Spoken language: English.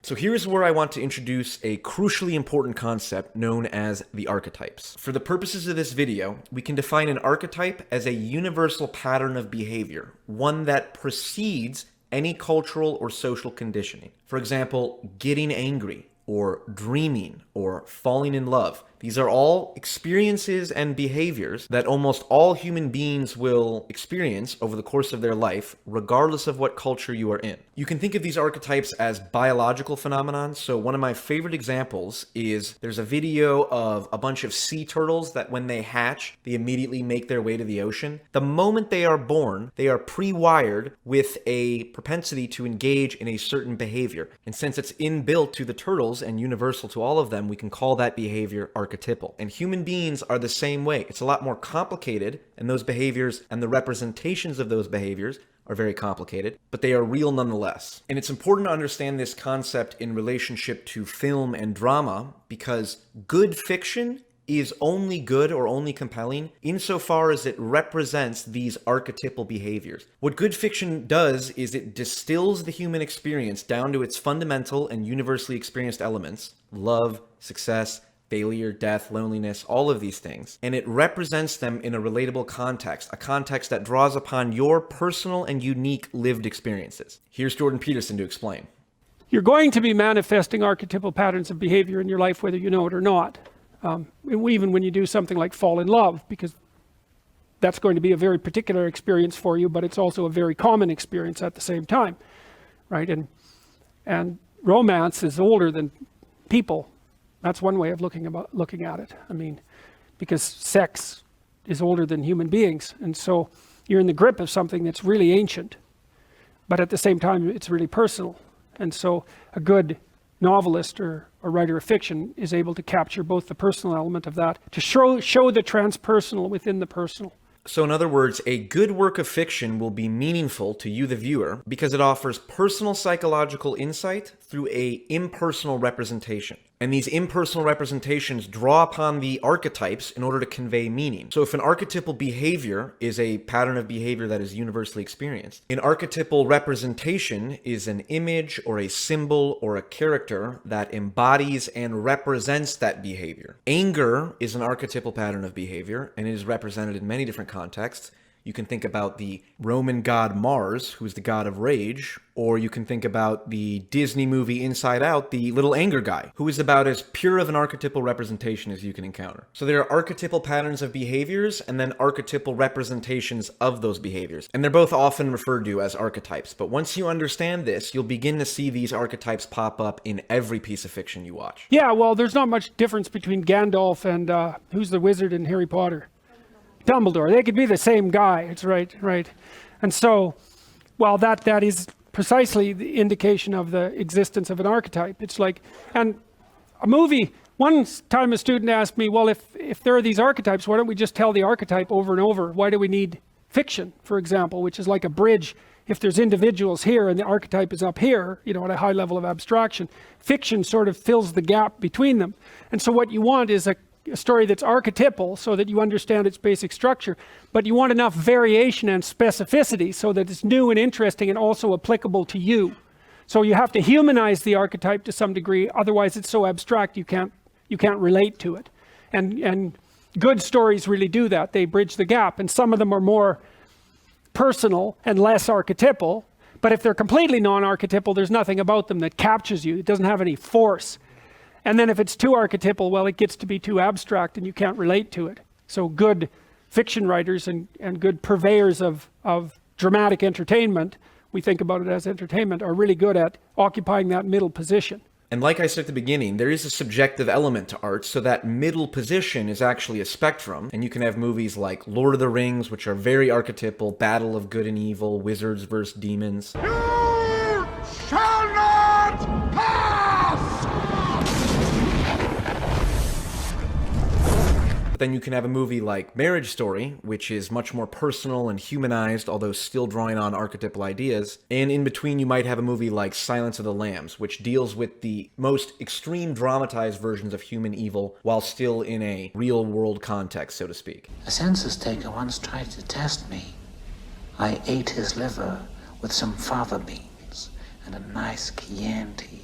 So here's where I want to introduce a crucially important concept known as the archetypes. For the purposes of this video, we can define an archetype as a universal pattern of behavior, one that precedes any cultural or social conditioning. For example, getting angry, or dreaming, or falling in love. These are all experiences and behaviors that almost all human beings will experience over the course of their life, regardless of what culture you are in. You can think of these archetypes as biological phenomenon. So one of my favorite examples is there's a video of a bunch of sea turtles that when they hatch, they immediately make their way to the ocean. The moment they are born, they are pre-wired with a propensity to engage in a certain behavior. And since it's inbuilt to the turtles and universal to all of them, we can call that behavior archetypal. And human beings are the same way. It's a lot more complicated, and those behaviors and the representations of those behaviors are very complicated, but they are real nonetheless. And it's important to understand this concept in relationship to film and drama, because good fiction is only good or only compelling insofar as it represents these archetypal behaviors. What good fiction does is it distills the human experience down to its fundamental and universally experienced elements: love, success, failure, death, loneliness, all of these things. And it represents them in a relatable context, a context that draws upon your personal and unique lived experiences. Here's Jordan Peterson to explain. You're going to be manifesting archetypal patterns of behavior in your life, whether you know it or not. Even when you do something like fall in love, because that's going to be a very particular experience for you, but it's also a very common experience at the same time, right? And romance is older than people. That's one way of looking at it. I mean, because sex is older than human beings. And so you're in the grip of something that's really ancient, but at the same time, it's really personal. And so a good novelist or a writer of fiction is able to capture both the personal element of that, to show the transpersonal within the personal. So in other words, a good work of fiction will be meaningful to you, the viewer, because it offers personal psychological insight through a impersonal representation. And these impersonal representations draw upon the archetypes in order to convey meaning. So if an archetypal behavior is a pattern of behavior that is universally experienced, an archetypal representation is an image or a symbol or a character that embodies and represents that behavior. Anger is an archetypal pattern of behavior, and it is represented in many different contexts. You can think about the Roman god Mars, who's the god of rage, or you can think about the Disney movie Inside Out, the little anger guy, who is about as pure of an archetypal representation as you can encounter. So there are archetypal patterns of behaviors and then archetypal representations of those behaviors. And they're both often referred to as archetypes. But once you understand this, you'll begin to see these archetypes pop up in every piece of fiction you watch. Yeah, well, there's not much difference between Gandalf and who's the wizard in Harry Potter? Dumbledore. They could be the same guy. It's right. And so, well, that is precisely the indication of the existence of an archetype. It's like, and a movie, one time a student asked me, well, if there are these archetypes, why don't we just tell the archetype over and over? Why do we need fiction, for example, which is like a bridge? If there's individuals here and the archetype is up here, at a high level of abstraction, fiction sort of fills the gap between them. And so what you want is a story that's archetypal so that you understand its basic structure, but you want enough variation and specificity so that it's new and interesting and also applicable to you. So you have to humanize the archetype to some degree, otherwise it's so abstract you can't relate to it. And good stories really do that. They bridge the gap, and some of them are more personal and less archetypal, but if they're completely non-archetypal, there's nothing about them that captures you. It doesn't have any force. And then if it's too archetypal, well, it gets to be too abstract and you can't relate to it. So good fiction writers and good purveyors of dramatic entertainment, we think about it as entertainment, are really good at occupying that middle position. And like I said at the beginning, there is a subjective element to art, so that middle position is actually a spectrum. And you can have movies like Lord of the Rings, which are very archetypal, battle of good and evil, wizards versus demons. You shall not pass! Then you can have a movie like Marriage Story, which is much more personal and humanized, although still drawing on archetypal ideas. And in between, you might have a movie like Silence of the Lambs, which deals with the most extreme dramatized versions of human evil while still in a real-world context, so to speak. A census taker once tried to test me. I ate his liver with some fava beans and a nice Chianti.